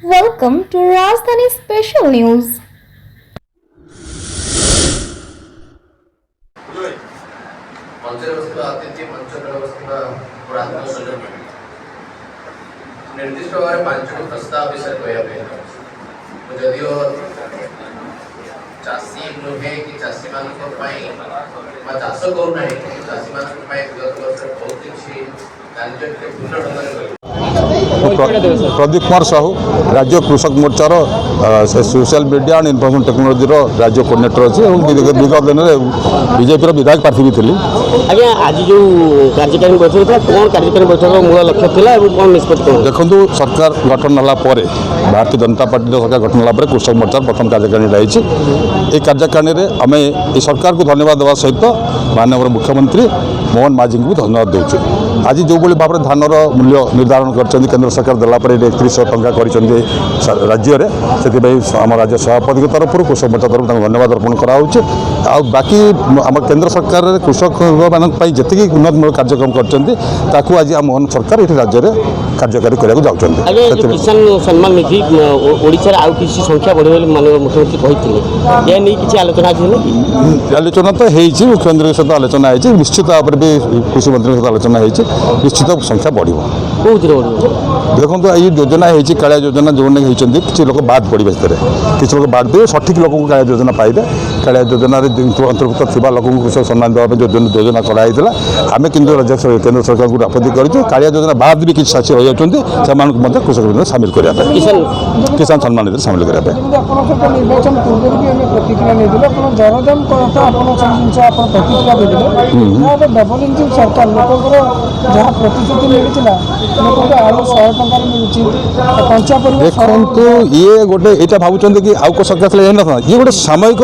Welcome to Rajdhani Special News. Manchar बसुवा अतिथि मंचर बसुवा पुरातन सुजन निर्दिष्ट भाव पांचटी प्रस्ताव विषय कहया जदिओ चाषी नुहे कि चाषी मान चाष करूना चाषी मान विगत वर्ष बहुत किसी कार्य पूर्ण ढंग प्रदीप कुमार साहू राज्य कृषक मोर्चार social media and information technology राज्य कोऑर्डिनेटर अच्छी विगत दिन में बीजेपी विधायक प्रार्थी भी थी। आज्ञा आज जो कार्यकारिणी बैठक था कौन कार्यकारिणी बैठक मूल लक्ष्य था कौन निष्पत्ति देखो सरकार गठन होगापर भारतीय जनता पार्टी सरकार गठन होगापर कृषक मोर्चार प्रथम कार्यकारिणी रही। ये कार्यकारिणी में आम ये सरकार को धन्यवाद देवा सहित माननीय मुख्यमंत्री मोहन माझी को भी धन्यवाद देउछु। आज जो भाव में धानर मूल्य निर्धारण कर केंद्र सरकार देलापर 3100 टंका कर राज्य में से आम राज्य सभापति तरफ कृषक मोर्चा तरफ धन्यवाद अर्पण कराऊँ। बाकी आम केंद्र सरकार कृषक मानी जी उन्नतमूलक कार्यक्रम कर आज आम मोहन सरकार ये राज्य में कार्यकारी करने किसान सम्मान निधि ओडिशा आउ किसी संख्या बढ़े माननीय मुख्यमंत्री कहते हैं किसी आलोचना आलोचना तो है मुख्यमंत्री सहित आलोचना है निश्चित भाव में भी कृषि मंत्री सहित आलोचना है निश्चित संख्या बढ़ देखो ये योजना है कालिया योजना जो होती किसी लोग बाद पड़े किसी लोग बाद दे सठिक लोक कालिया योजना पाइबे कालिया योजना अंतर्भुक्त थी लोक कृषक सम्मान देवाई योजना कराई आम केंद्र सरकार को आपत्ति करूँ कालिया योजना बाद भी किसी चाषी रही से कृषक योजना सामिल करने किसान सम्मान निधि सामिल करने निर्वाचन पूर्व भी प्रतिक्रिया नहीं जरदम डबल इंजिन सरकार लोक जहाँ प्रतिश्रुति मिलता लोक आलू 100 टंका देखो ये गोटे यहाँ भावुं कि आउ को सरकार ये गोटे सामयिक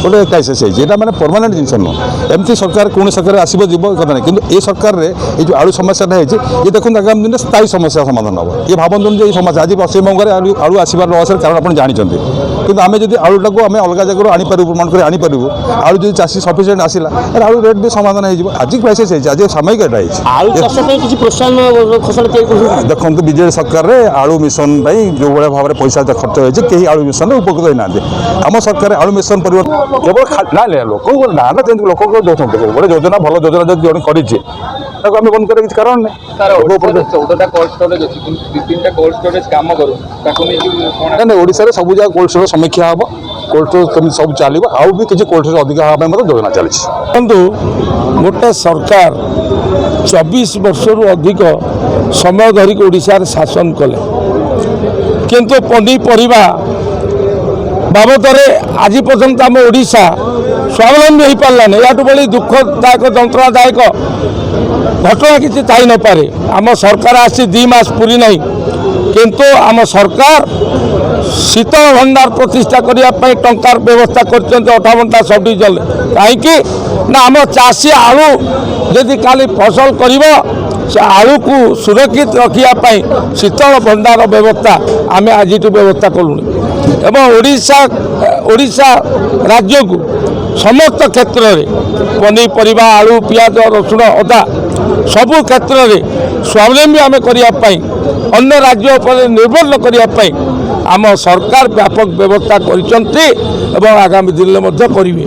गोटे क्राइसिस है मैंने परमानेंट जिन नुह एमती सरकार कौन सरकार आसो जीव कथा नहीं कि ये सरकार में ये जो आलू समस्या है ये देखो आगामी दिन में स्थायी समस्या समाधान हम ये भावतु ये समस्या आज पश्चिमबंग में आलू आसबार रहस्य कारण आप जानते कि आम जब आलूटा को आम अलग जगह आनीपर प्रमाण कर आनीपरू आलू जो चाषी सफिसीयंट आसला आलू रेट भी समाधान हो आज क्राइसिस है आज सामयिक देखो बीजेपी सरकार में आलू मिशन जो भाई भाव में पैसा खर्च होती कहीं आलू मिशन उपकृत होना आम सरकार आलू मिशन परिवर्तन केवल ना लोक ना लोक गोटे योजना भल योजना जब जन कर बंद कर कारण नहीं ओडिशा रे सब जगह कोल्ड स्टोर समीक्षा हम कोल्ड स्टोर कमी सब चलो आउ भी किसी कोल्ड स्टोर अधिक हाँ योजना चली गोटे सरकार 24 वर्ष अधिक समय धरिक ओडिशा शासन कले किंतु पनीपरिया बाबद आज पर्यंत आम ओडिशा स्वावलम्बी हो पारानी या बड़ी दुखदायक जंत्रणादायक घटना किसी थी न पारे आम सरकार आसी 2 मास पूरी नहीं किंतु आम सरकार शीतल भंडार प्रतिष्ठा करने टंकार व्यवस्था कर 58टा सब डिविजन कहीं ना आम चाषी आलू यदि काली फसल कर आलू को सुरक्षित रखापी शीतल भंडार व्यवस्था आम आज व्यवस्था कलुनी एवं ओडिशा राज्य को समस्त क्षेत्र में पनीपरिया आलू पियाज रसुण अदा सबु क्षेत्र में स्वावलम्बी आम करने अन्य राज्य पर निर्भर करने आम सरकार व्यापक व्यवस्था कर आगामी दिन में करेंगे।